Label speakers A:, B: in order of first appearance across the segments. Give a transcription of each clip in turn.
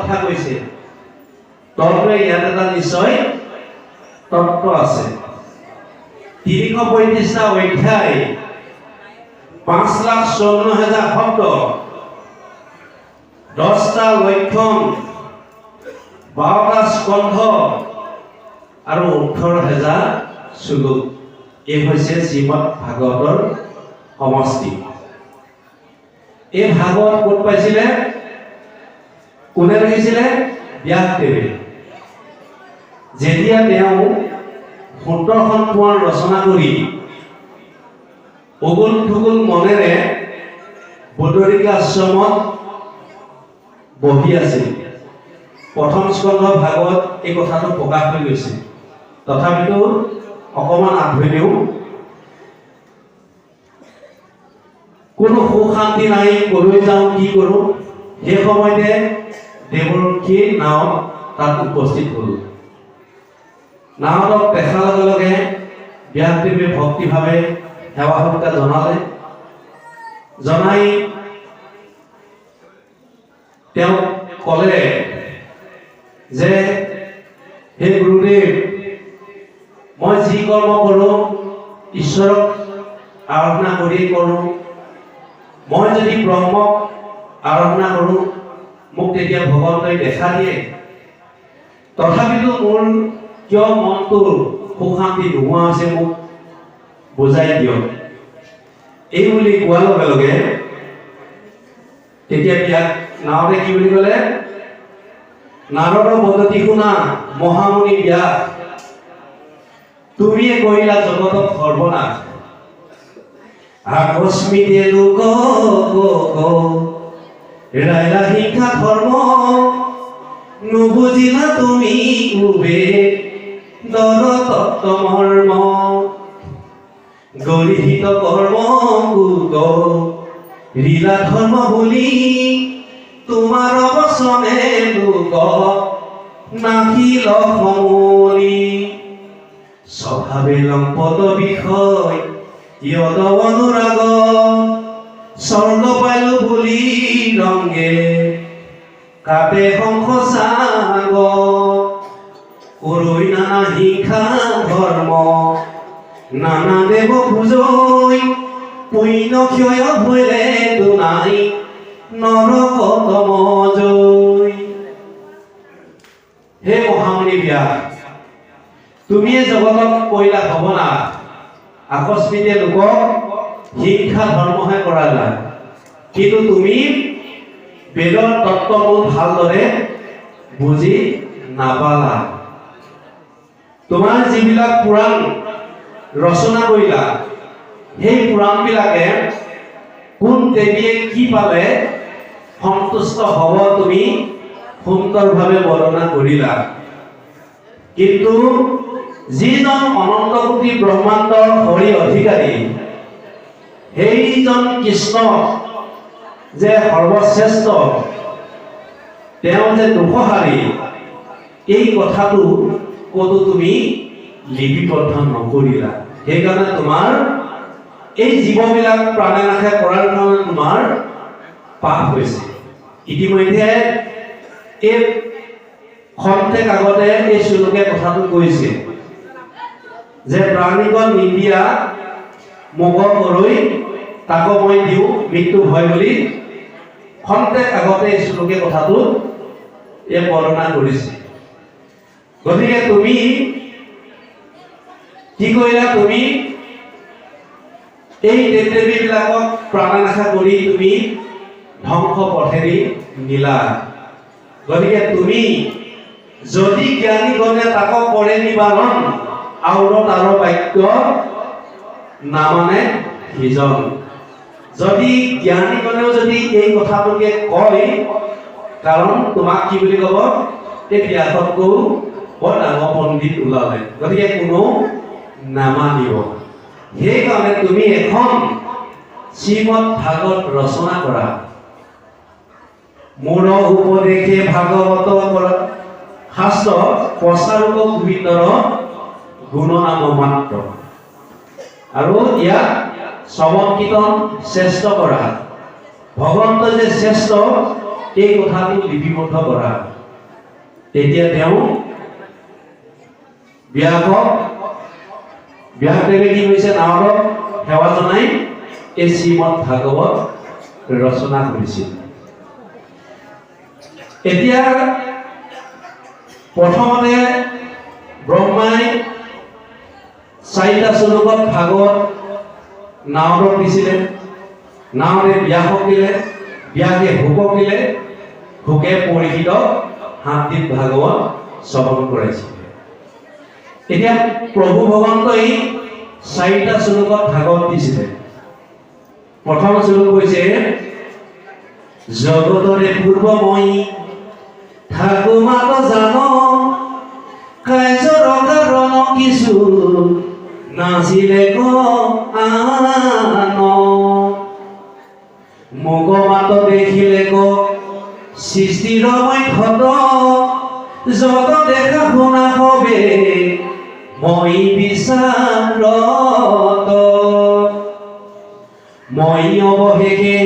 A: কথা কৈছে তত্ত্বই ইয়াত এটা নিশ্চয় তত্ত্ব আছে। 335টা অধ্যায় 5,54,000 শব্দ, 10টা লক্ষণ, 12টা স্কন্ধ আৰু 18,000 শ্লোক। এই হৈছে শ্ৰীমদ ভাগৱতৰ সমষ্টি। এই ভাগৱত ক'ত পাইছিলে? কোনে লিখিছিলে? ব্যাসদেৱে। যেতিয়া তেওঁ 17খন পুৰাণ ৰচনা কৰি উগুল থুগুল মনেৰে বদৰিকা আশ্ৰমত বহি আছিল, প্ৰথম স্কন্ধ ভাগৱত এই কথাটো প্ৰকাশ হৈ গৈছে। তথাপিতো অকণমান আঁতৰি দিওঁ। কোনো সুখ শান্তি নাই, কলৈ যাওঁ কি কৰোঁ। সেই সময়তে দেৱৰ্ষীৰ নাৱত তাত উপস্থিত হ'ল। নাৱতক দেখাৰ লগে লগে ব্যাসদেৱে ভক্তিভাৱে সেৱা সৎকাৰ জনালে। জনাই তেওঁ ক'লে যে হে গুৰুদেৱ, মই যি কৰ্ম কৰোঁ ঈশ্বৰক আৰাধনা কৰিয়েই কৰোঁ। মই যদি ব্ৰহ্মক আৰাধনা কৰোঁ মোক তেতিয়া ভগৱন্তই দেখা দিয়ে। তথাপিতো মোৰ কিয় মনটোৰ সুখ শান্তি নোহোৱা হৈছে, মোক বুজাই দিয়ক। এই বুলি কোৱাৰ লগে লগে তেতিয়া ব্যাস নাৱতে কি বুলি ক'লে? নাৰদ বদতি শুনা মহামুনি ব্যাস, তুমিয়ে কৰিলা জগতক সৰ্বনাশ। আকস্মিতে লোক ৰাইলা শিক্ষা ধৰ্ম, নুবুজিলা তুমি উবে দৰ তত্ত্ব মৰ্ম। গৰিহিত কৰ্ম কুক লীলা ধৰ্ম বুলি, তোমাৰ বচনে লোক নাহিল সমনি। স্বভাৱে লম্পট বিষয় ইয়দ অনুৰাগ, স্বৰ্গ পালো বুলি ৰংগে কাপে শংখ চাগ। কৰৈ নানা শিক্ষা ধৰ্ম, নানা দেৱ পূজৈ, পুণ্য ক্ষয় হৈলে দুনাই নৰকতম জৈ। হে মহামুনি ব্যাস, তুমিয়ে জগতক কৰিলা সৰ্বনাশ। আকস্মিতে লোকক শিক্ষা ধৰ্মহে কৰালা, কিন্তু তুমি বেদৰ তত্ত্ববোৰ ভালদৰে বুজি নাপালা। তোমাৰ যিবিলাক পুৰাণ ৰচনা কৰিলা, সেই পুৰাণবিলাকে কোন দেৱীয়ে কি পালে সন্তুষ্ট হ'ব তুমি সুন্দৰভাৱে বৰ্ণনা কৰিলা। কিন্তু যিজন অনন্ত কোটি ব্ৰহ্মাণ্ডৰ হৰি অধিকাৰী, সেইজন কৃষ্ণ যে সৰ্বশ্ৰেষ্ঠ, তেওঁ যে দোষহাৰী, এই কথাটো ক'তো তুমি লিপিবদ্ধ নকৰিলা। সেইকাৰণে তোমাৰ এই জীৱবিলাক প্ৰাণে নাশে কৰাৰ কাৰণে তোমাৰ পাপ হৈছে। ইতিমধ্যে এই খন্তেক আগতে এই শ্লোকে কথাটো কৈছে যে প্ৰাণীগণ নিদিয়া মোক কৰৈ তাক মই দিওঁ মৃত্যু ভয় বুলি খন্তেক আগতে এই শ্লোকে কথাটো এই বৰ্ণনা কৰিছে। গতিকে তুমি কি কৰিলা? তুমি এই দেৱ দেৱীবিলাকক প্ৰাণনাশা কৰি তুমি ধ্বংস পথেদি নিলা। গতিকে তুমি যদি জ্ঞানীগণে তাক কৰে নিবাৰণ, আউৰ তাৰ বাক্য নামানে সিজন। যদি জ্ঞানীগণেও যদি এই কথাটোকে কয়, কাৰণ তোমাক কি বুলি ক'ব? এই ব্যাসতকৈও বৰ ডাঙৰ পণ্ডিত ওলালে, গতিকে কোনো নামানিব। সেইকাৰণে তুমি এখন শ্ৰীমদ ভাগৱত ৰচনা কৰা। মোৰ উপদেশে ভাগৱত শাস্ত্ৰ প্ৰচাৰক গোবিন্দৰ গুণনাম মাত্ৰ, আৰু ইয়াক শ্ৰৱণ কীৰ্তন শ্ৰেষ্ঠ কৰা। ভগৱন্ত যে শ্ৰেষ্ঠ এই কথাটো লিপিবদ্ধ কৰা। তেতিয়া তেওঁ ব্যাসদেৱে কি কৰিছে, নাৰদক সেৱা জনাই এই শ্ৰীমদ ভাগৱত ৰচনা কৰিছিল। এতিয়া প্ৰথমতে ব্ৰহ্মাই 4টা শ্লোকত ভাগৱত নাৰদক দিছিলে। নাৰদে ব্যাসক দিলে, ব্যাসে শুকক দিলে, শুকে পৰীক্ষিতক 7টিত ভাগৱত শ্ৰৱণ কৰাইছিলে। এতিয়া প্ৰভু ভগৱন্তই 4টা শ্লোকত ভাগৱত দিছিলে। প্ৰথম শ্লোক হৈছে, জগতৰে পূৰ্বময়ী থাকো মাত জান, কাৰ্যৰ কাৰণ কিছু নাছিলে ক আন, মোক মাত দেখিলে ক সৃষ্টিৰ মই ক্ষত, যত দেখা শুনা হবে মই বিচাৰত, মই অৱশেষে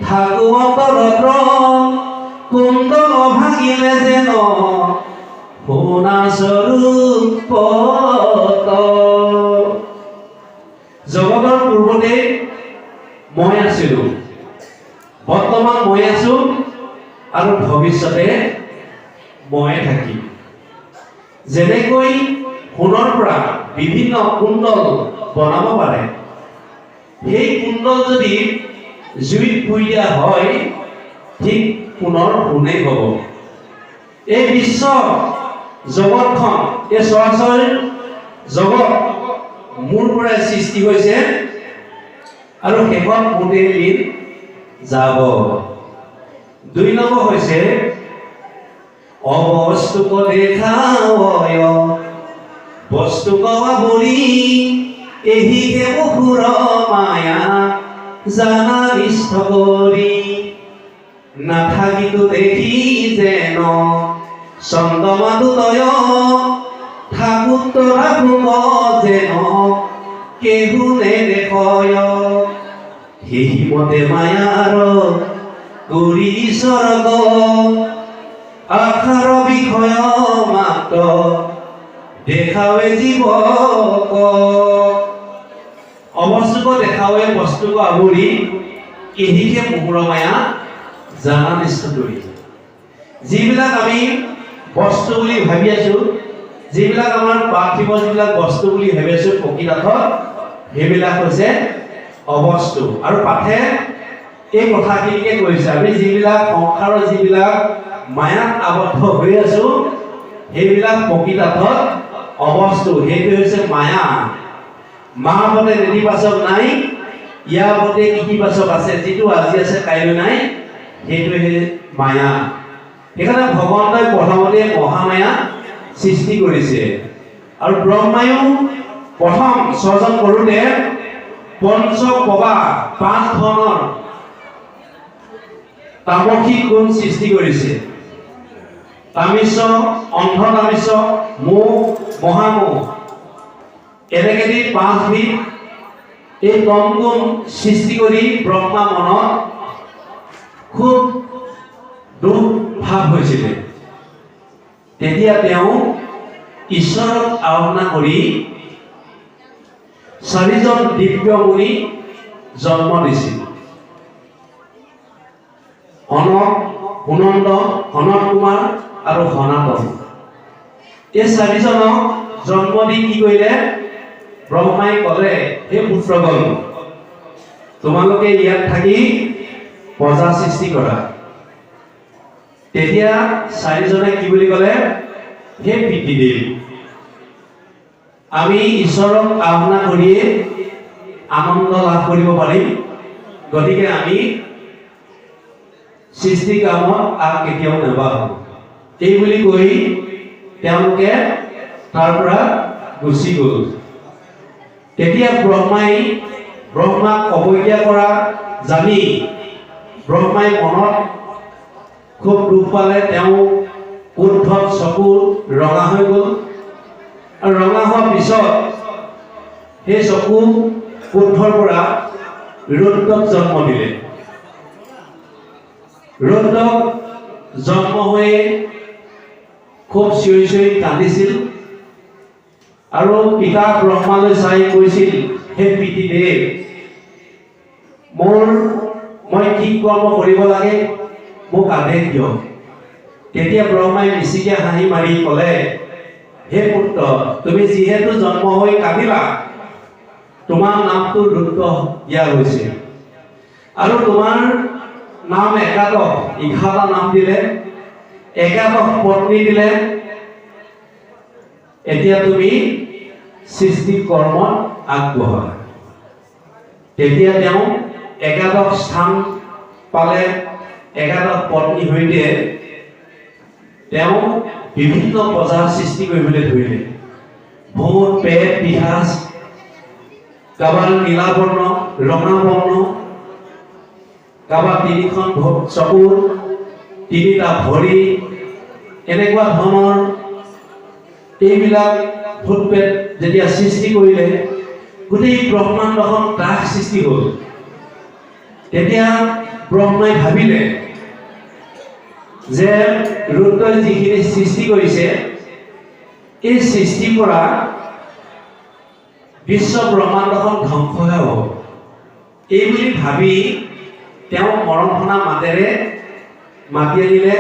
A: থাকো অন্তৰত, কুণ্ডল ভাঙিলে যেন সোণা স্বৰূপত। জগতৰ পূৰ্বতে মই আছিলো, বৰ্তমান মই আছো আৰু ভৱিষ্যতে মই থাকিম। যেনেকৈ সোণৰ পৰা বিভিন্ন কুণ্ডল বনাব পাৰে, সেই কুণ্ডল যদি জুইত পুৰি দিয়া হয়, ঠিক পুনৰ সোণেই হ'ব। এই বিশ্ব জগতখন, এই চৰাচৰ জগত মোৰ পৰাই সৃষ্টি হৈছে আৰু শেষত মোতেই লীন যাব। 2 নম্বৰ হৈছে, অবস্তুক দেখাৱয় বস্তুক আৱৰি, এহিকে বহুৰ মায়া জানা নিষ্ঠ কৰি, নাথাকিতো দেখি যেন চন্দ্ৰমাদুতয়, থাকুত ৰাখুক যেন কেহু নেদেখয়, সেই মতে মায়াৰ কৰি স্বৰ্গ, আশাৰ বিষয় মাত্ৰ দেখাৱে জীৱক, অবস্তুক দেখাৱে বস্তুক আৱৰি, এহিকে মোহৰ মায়া জানা নিষ্ঠ কৰি। যিবিলাক আমি বস্তু বুলি ভাবি আছো, যিবিলাক আমাৰ পাৰ্থিৱ যিবিলাক বস্তু বুলি ভাবি আছো, প্ৰকৃতত সেইবিলাক হৈছে অবস্তু। আৰু পাঠে এই কথাখিনিকে কৈছে, আমি যিবিলাক সংসাৰৰ যিবিলাক মায়াত আবদ্ধ হৈ আছো, সেইবিলাক প্ৰকৃতত অবস্তু। সেইটো হৈছে মায়া। মাৰ মতে নেতিবাচক নাই, ইয়াৰ মতে ইতিবাচক আছে। যিটো আজি আছে কাইলৈ নাই, সেইটোৱে মায়া। সেইকাৰণে ভগৱন্তই প্ৰথমতে মহামায়া সৃষ্টি কৰিছে। আৰু ব্ৰহ্মায়ো প্ৰথম সৃজন কৰোঁতে পঞ্চপ্ৰবাহ 5 ধৰণৰ তামসিক গুণ সৃষ্টি কৰিছে। তামিছ, অন্ধ তামিছ, মোহ, মহামোহ, এনেকে দি 5 বিধ এই তম গুণ সৃষ্টি কৰি ব্ৰহ্মা মনত খুব দুখ ভাৱ হৈছিলে। তেতিয়া তেওঁ ঈশ্বৰক আৰাধনা কৰি 4জন দিব্য মুনি জন্ম দিছিল। অনক, সুনন্দ, সনত কুমাৰ আৰু সনাতন। এই 4জনক জন্ম দি কি কৰিলে, ব্ৰহ্মাই ক'লে, হে পুত্ৰগণ, তোমালোকে ইয়াত থাকি প্ৰজা সৃষ্টি কৰা। তেতিয়া 4জনে কি বুলি ক'লে, হে পিতৃদেৱ, আমি ঈশ্বৰক আৰাধনা কৰিয়ে আনন্দ লাভ কৰিব পাৰিম, গতিকে আমি সৃষ্টি কামত কেতিয়াও নাবাঢ়ো। এই বুলি কৈ তেওঁলোকে তাৰ পৰা গুচি গ'ল। তেতিয়া ব্ৰহ্মাক অৱজ্ঞা কৰা জানি ব্ৰহ্মাই মনত খুব দুখ পালে। তেওঁ উদ্ধত চকু ৰঙা হৈ গ'ল। আৰু ৰঙা হোৱাৰ পিছত সেই চকু উদ্ধৰ পৰা ৰুদ্ৰক জন্ম দিলে। ৰুদ্ৰক জন্ম হৈ খুব চিঞৰি চিঞৰি কান্দিছিল আৰু পিতা ব্ৰহ্মালৈ চাই কৈছিল, হে পিতৃদেৱ, মই কি কৰ্ম কৰিব লাগে, মোক আদেশ দিয়ক। তেতিয়া ব্ৰহ্মাই মিচিকে হাঁহি মাৰি ক'লে, হে পুত্ৰ, তুমি যিহেতু জন্ম হৈ কান্দিলা, তোমাৰ নামটো ৰুদ্ৰ দিয়া হৈছে আৰু তোমাৰ নাম একাদশ, 11টা নাম দিলে, একাদশ পত্নী দিলে। এতিয়া তুমি সৃষ্টি কৰ্মত আগবঢ়া। তেতিয়া তেওঁ একাদশ স্থান পালে। একাদশ পত্নীৰ সৈতে তেওঁ বিভিন্ন প্ৰজাৰ সৃষ্টি কৰিবলৈ ধৰিলে। ভূত, প্ৰেত, পিশাচ, কাৰোবাৰ নীলাবৰ্ণ, ৰঙাবৰ্ণ, কাৰোবাৰ 3খন চকু, 3টা ভৰি, এনেকুৱা ধৰণৰ এইবিলাক ভূত প্ৰেত যেতিয়া সৃষ্টি কৰিলে, গোটেই ব্ৰহ্মাণ্ডখন ত্ৰাস সৃষ্টি হ'ল। তেতিয়া ব্ৰহ্মাই ভাবিলে যে ৰুদ্ৰই যিখিনি সৃষ্টি কৰিছে, এই সৃষ্টিৰ পৰা বিশ্ব ব্ৰহ্মাণ্ডখন ধ্বংসহে হ'ব। এই বুলি ভাবি তেওঁ মৰমসনা মাতেৰে মাতি আনিলে,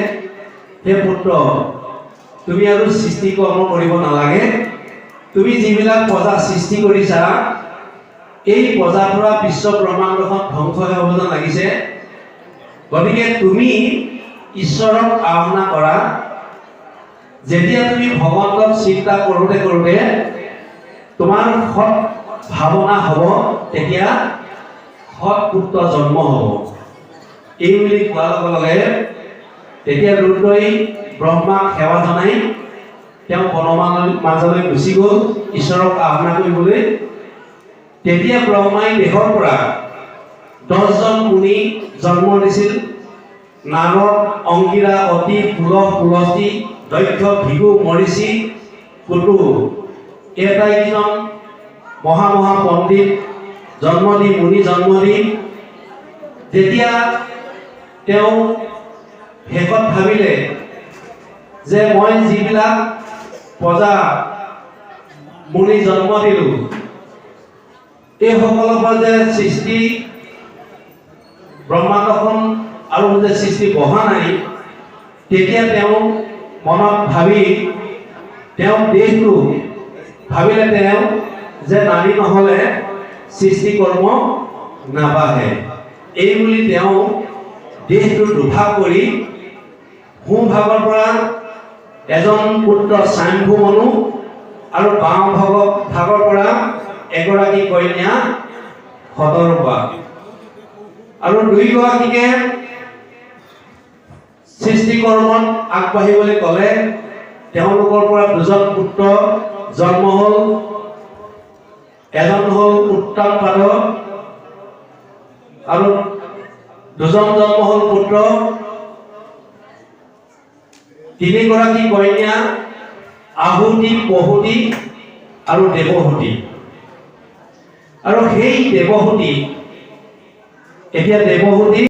A: হে পুত্ৰ, তুমি আৰু সৃষ্টি কৰ্ম কৰিব নালাগে। তুমি যিবিলাক প্ৰজা সৃষ্টি কৰিছা, এই প্ৰজাৰ পৰা বিশ্ব ব্ৰহ্মাণ্ডখন ধ্বংস হ'ব যেন লাগিছে। গতিকে তুমি ঈশ্বৰক আৰাধনা কৰা। যেতিয়া তুমি ভগৱন্তক চিন্তা কৰোঁতে কৰোঁতে তোমাৰ সৎ ভাৱনা হ'ব, তেতিয়া সৎ পুত্ৰ জন্ম হ'ব। এই বুলি কোৱাৰ লগে লগে তেতিয়া ৰুদ্ৰই ব্ৰহ্মাক সেৱা জনাই তেওঁ বনমানৰ মাজলৈ গুচি গ'ল ঈশ্বৰক আৰাধনা কৰিবলৈ। তেতিয়া ব্ৰহ্মাই দেহৰ পৰা 10জন মুনি জন্ম দিছিল। নাৰদ, অংগিৰা, অতি, পুলহ, পুলস্তি, দক্ষ, ভৃগু, মৰিচি, কুতু, এটাইকেইজন মহা পণ্ডিত জন্ম দি, মুনি জন্ম দি, যেতিয়া তেওঁ শেষত ভাবিলে যে মই যিবিলাক প্ৰজা মুনি জন্ম দিলোঁ, এইসকলৰ পৰা যে সৃষ্টি ব্ৰহ্মাণ্ডখন আৰু যে সৃষ্টি বহা নাই, তেতিয়া তেওঁ মনত ভাবি তেওঁ দেহটো ভাবিলে তেওঁ যে নাৰী নহ'লে সৃষ্টি কৰ্ম নাবাঢ়ে। এই বুলি তেওঁ দেহটো দুভাগ কৰি সোঁভাগৰ পৰা এজন পুত্ৰ স্বয়ম্ভু মনু আৰু বাওঁ ভাগৰ পৰা এগৰাকী কন্যা শতৰূপা আৰু দুয়োগৰাকীকে সৃষ্টি কৰ্মত আগবাঢ়িবলৈ ক'লে। তেওঁলোকৰ পৰা 2জন পুত্ৰ জন্ম হ'ল। এজন হ'ল উত্তানপাদ আৰু 2জন জন্ম হ'ল পুত্ৰ। 3গৰাকী কন্যা আহুতি, পহুতি আৰু দেৱহুতি। আৰু সেই দেৱহুতি, এতিয়া দেৱহুতি